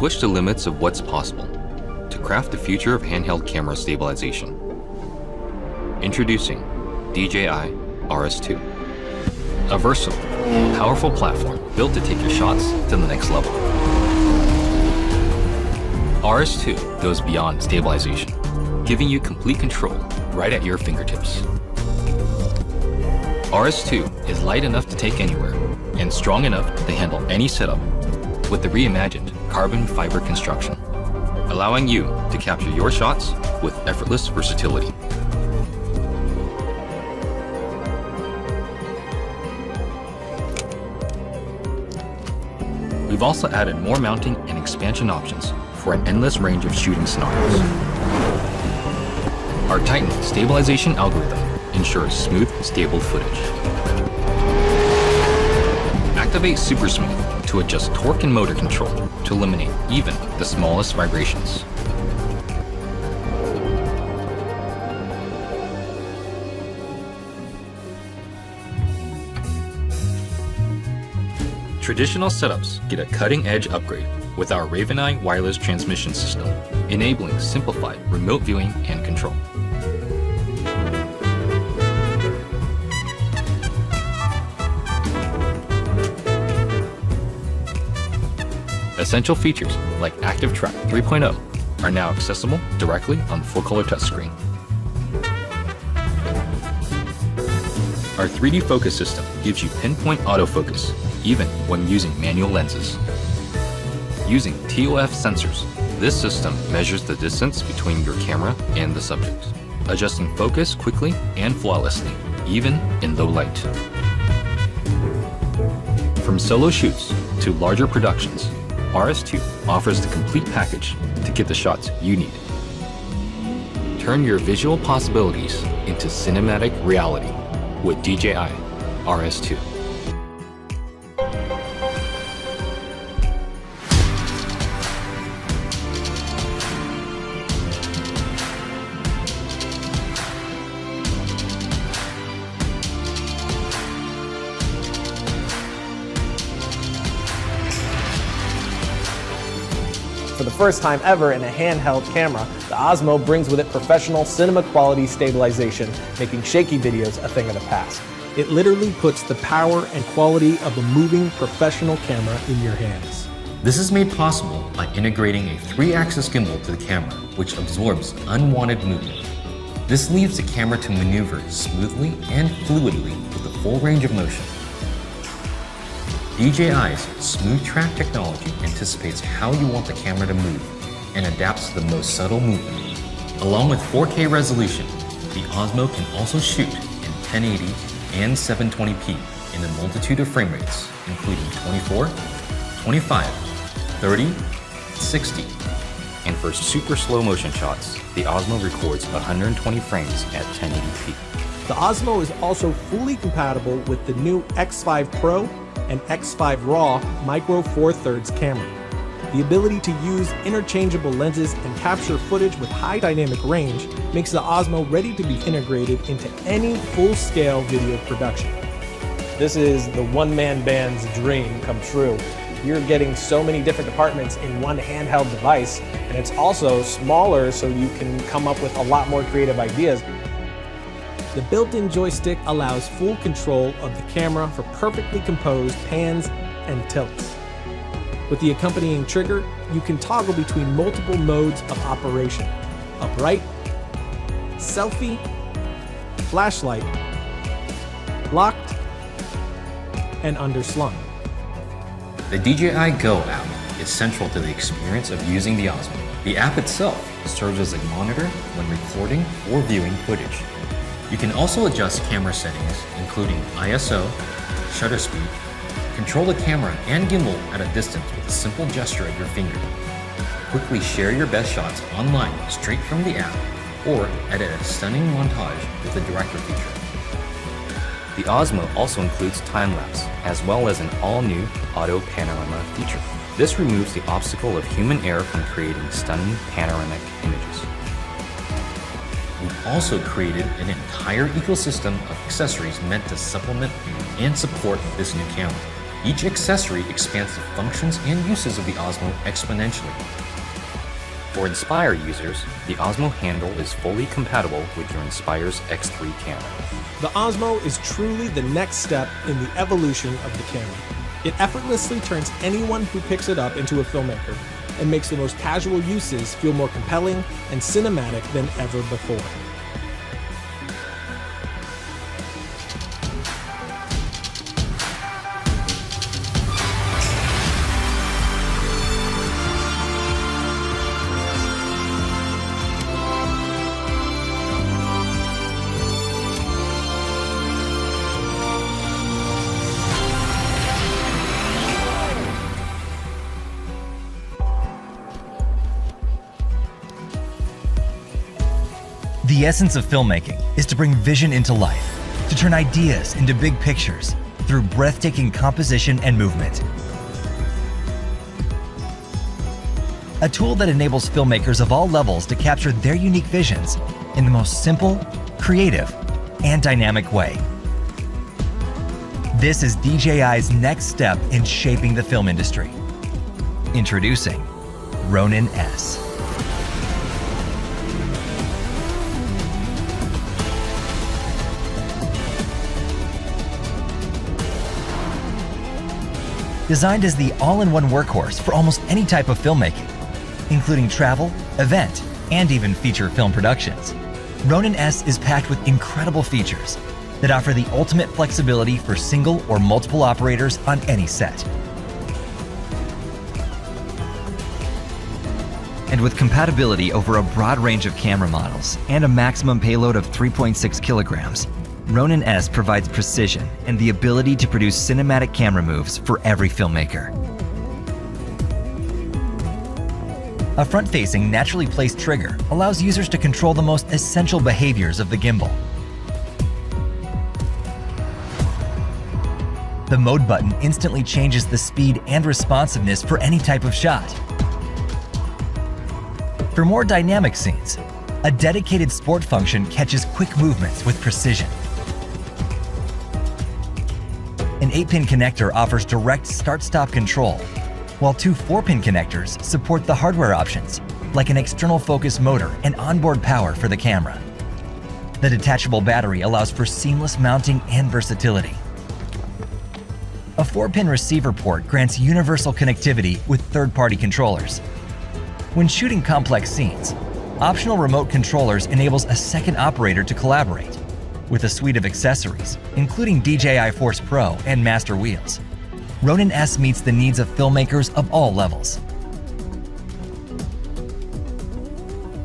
push the limits of what's possible to craft the future of handheld camera stabilization. Introducing DJI RS2, a versatile, powerful platform built to take your shots to the next level. RS2 goes beyond stabilization, giving you complete control right at your fingertips. RS2 is light enough to take anywhere and strong enough to handle any setup with the reimagined carbon fiber construction, allowing you to capture your shots with effortless versatility. We've also added more mounting and expansion options for an endless range of shooting scenarios. Our tightened stabilization algorithm ensures smooth, stable footage. Activate Super Smooth to adjust torque and motor control to eliminate even the smallest vibrations. Traditional setups get a cutting-edge upgrade with our Raven-i wireless transmission system, enabling simplified remote viewing and control. Essential features like Active Track 3.0 are now accessible directly on the full-color touchscreen. Our 3D focus system gives you pinpoint autofocus, even when using manual lenses. Using TOF sensors, this system measures the distance between your camera and the subject, adjusting focus quickly and flawlessly, even in low light. From solo shoots to larger productions, RS2 offers the complete package to get the shots you need. Turn your visual possibilities into cinematic reality with DJI RS2. For the first time ever in a handheld camera, the Osmo brings with it professional cinema quality stabilization, making shaky videos a thing of the past. It literally puts the power and quality of a moving professional camera in your hands. This is made possible by integrating a 3-axis gimbal to the camera, which absorbs unwanted movement. This leaves the camera to maneuver smoothly and fluidly with a full range of motion. DJI's Smooth Track technology anticipates how you want the camera to move and adapts to the most subtle movement. Along with 4K resolution, the Osmo can also shoot in 1080 and 720p in a multitude of frame rates, including 24, 25, 30, 60. And for super slow motion shots, the Osmo records 120 frames at 1080p. The Osmo is also fully compatible with the new X5 Pro and X5 RAW Micro Four Thirds camera. The ability to use interchangeable lenses and capture footage with high dynamic range makes the Osmo ready to be integrated into any full-scale video production. This is the one-man band's dream come true. You're getting so many different departments in one handheld device, and it's also smaller so you can come up with a lot more creative ideas. The built-in joystick allows full control of the camera for perfectly composed pans and tilts. With the accompanying trigger, you can toggle between multiple modes of operation: upright, selfie, flashlight, locked, and underslung. The DJI Go app is central to the experience of using the Osmo. The app itself serves as a monitor when recording or viewing footage. You can also adjust camera settings, including ISO, shutter speed, control the camera and gimbal at a distance with a simple gesture of your finger. Quickly share your best shots online straight from the app, or edit a stunning montage with the director feature. The Osmo also includes time-lapse, as well as an all-new auto panorama feature. This removes the obstacle of human error from creating stunning panoramic images. We've also created an entire ecosystem of accessories meant to supplement and support this new camera. Each accessory expands the functions and uses of the Osmo exponentially. For Inspire users, the Osmo handle is fully compatible with your Inspire's X3 camera. The Osmo is truly the next step in the evolution of the camera. It effortlessly turns anyone who picks it up into a filmmaker and makes the most casual uses feel more compelling and cinematic than ever before. The essence of filmmaking is to bring vision into life, to turn ideas into big pictures through breathtaking composition and movement. A tool that enables filmmakers of all levels to capture their unique visions in the most simple, creative, and dynamic way. This is DJI's next step in shaping the film industry. Introducing Ronin S. Designed as the all-in-one workhorse for almost any type of filmmaking, including travel, event, and even feature film productions, Ronin S is packed with incredible features that offer the ultimate flexibility for single or multiple operators on any set. And with compatibility over a broad range of camera models and a maximum payload of 3.6 kilograms, Ronin S provides precision and the ability to produce cinematic camera moves for every filmmaker. A front-facing, naturally placed trigger allows users to control the most essential behaviors of the gimbal. The mode button instantly changes the speed and responsiveness for any type of shot. For more dynamic scenes, a dedicated sport function catches quick movements with precision. An 8-pin connector offers direct start-stop control, while two 4-pin connectors support the hardware options, like an external focus motor and onboard power for the camera. The detachable battery allows for seamless mounting and versatility. A 4-pin receiver port grants universal connectivity with third-party controllers. When shooting complex scenes, optional remote controllers enables a second operator to collaborate. With a suite of accessories, including DJI Force Pro and Master Wheels, Ronin S meets the needs of filmmakers of all levels.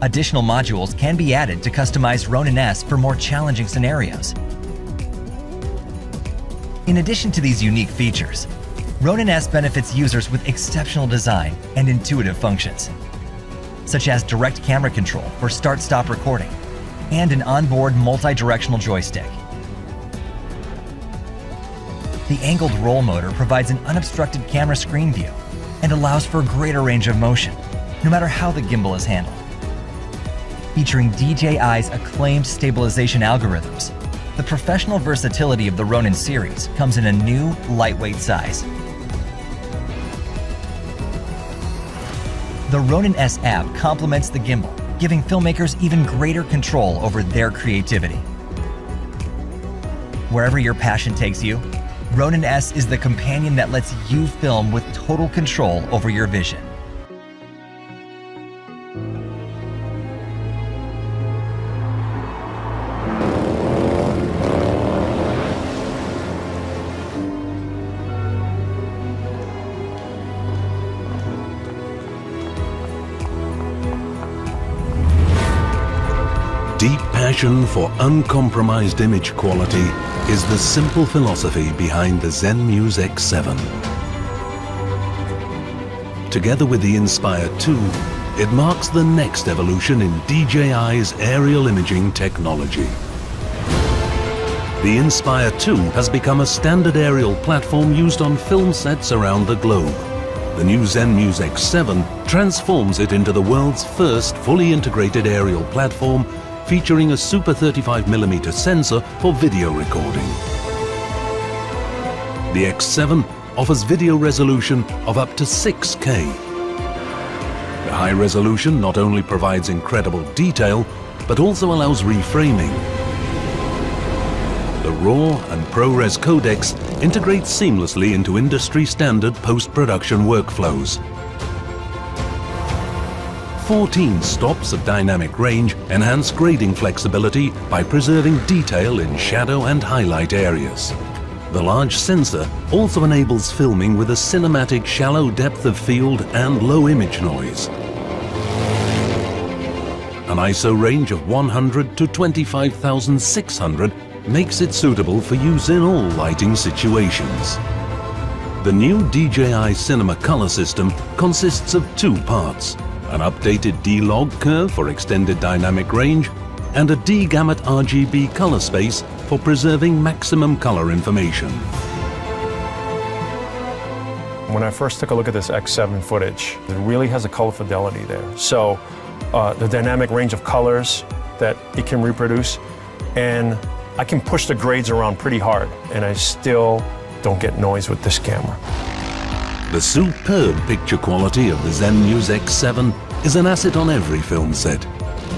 Additional modules can be added to customize Ronin S for more challenging scenarios. In addition to these unique features, Ronin S benefits users with exceptional design and intuitive functions, such as direct camera control for start-stop recording, and an onboard multi-directional joystick. The angled roll motor provides an unobstructed camera screen view and allows for a greater range of motion, no matter how the gimbal is handled. Featuring DJI's acclaimed stabilization algorithms, the professional versatility of the Ronin series comes in a new, lightweight size. The Ronin S app complements the gimbal, giving filmmakers even greater control over their creativity. Wherever your passion takes you, Ronin S is the companion that lets you film with total control over your vision. Deep passion for uncompromised image quality is the simple philosophy behind the Zenmuse X7. Together with the Inspire 2, it marks the next evolution in DJI's aerial imaging technology. The Inspire 2 has become a standard aerial platform used on film sets around the globe. The new Zenmuse X7 transforms it into the world's first fully integrated aerial platform featuring a Super 35mm sensor for video recording. The X7 offers video resolution of up to 6K. The high resolution not only provides incredible detail, but also allows reframing. The RAW and ProRes codecs integrate seamlessly into industry-standard post-production workflows. 14 stops of dynamic range enhance grading flexibility by preserving detail in shadow and highlight areas. The large sensor also enables filming with a cinematic shallow depth of field and low image noise. An ISO range of 100 to 25,600 makes it suitable for use in all lighting situations. The new DJI Cinema color system consists of two parts: an updated D-log curve for extended dynamic range and a D-gamut RGB color space for preserving maximum color information. When I first took a look at this X7 footage, it really has a color fidelity there. So the dynamic range of colors that it can reproduce, and I can push the grades around pretty hard, and I still don't get noise with this camera. The superb picture quality of the Zenmuse X7 is an asset on every film set.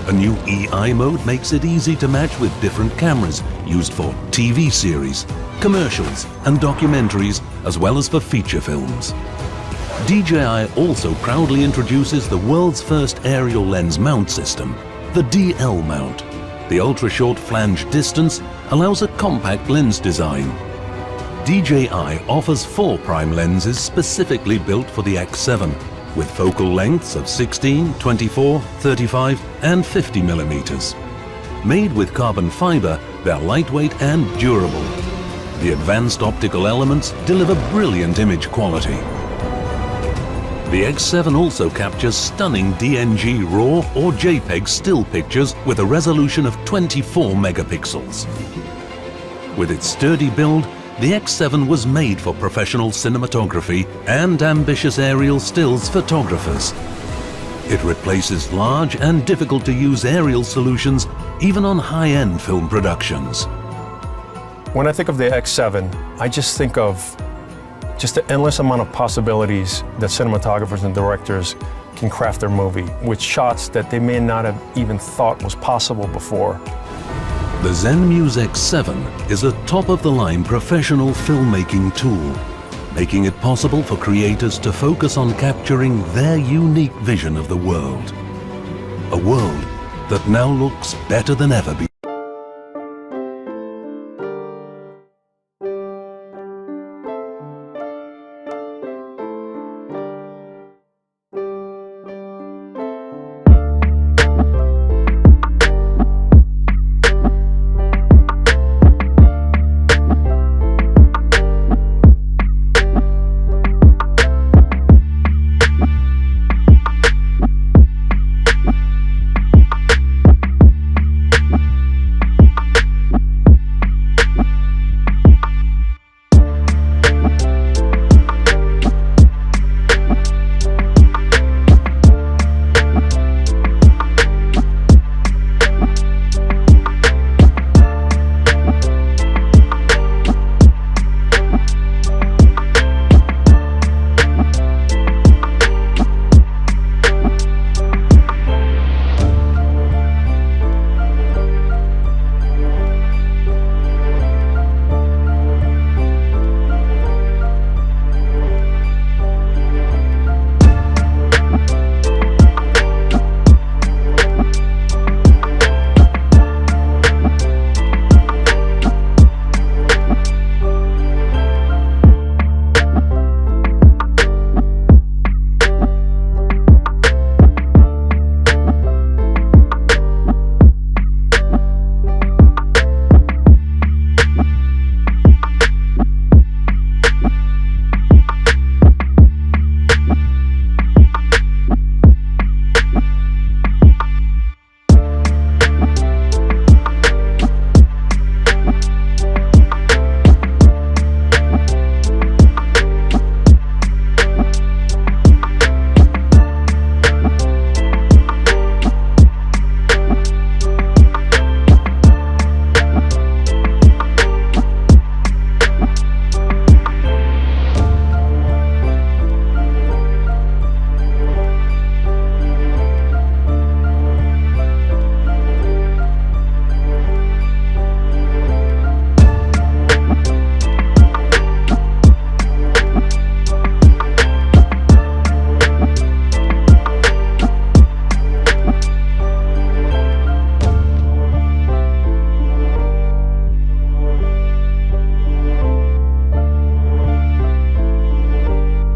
A new EI mode makes it easy to match with different cameras used for TV series, commercials and documentaries, as well as for feature films. DJI also proudly introduces the world's first aerial lens mount system, the DL mount. The ultra-short flange distance allows a compact lens design. DJI offers 4 prime lenses specifically built for the X7, with focal lengths of 16, 24, 35 and 50 millimeters. Made with carbon fiber, they're lightweight and durable. The advanced optical elements deliver brilliant image quality. The X7 also captures stunning DNG RAW or JPEG still pictures with a resolution of 24 megapixels. With its sturdy build, the X7 was made for professional cinematography and ambitious aerial stills photographers. It replaces large and difficult-to-use aerial solutions even on high-end film productions. When I think of the X7, I just think of just the endless amount of possibilities that cinematographers and directors can craft their movie with shots that they may not have even thought was possible before. The Zenmuse X7 is a top-of-the-line professional filmmaking tool, making it possible for creators to focus on capturing their unique vision of the world. A world that now looks better than ever before.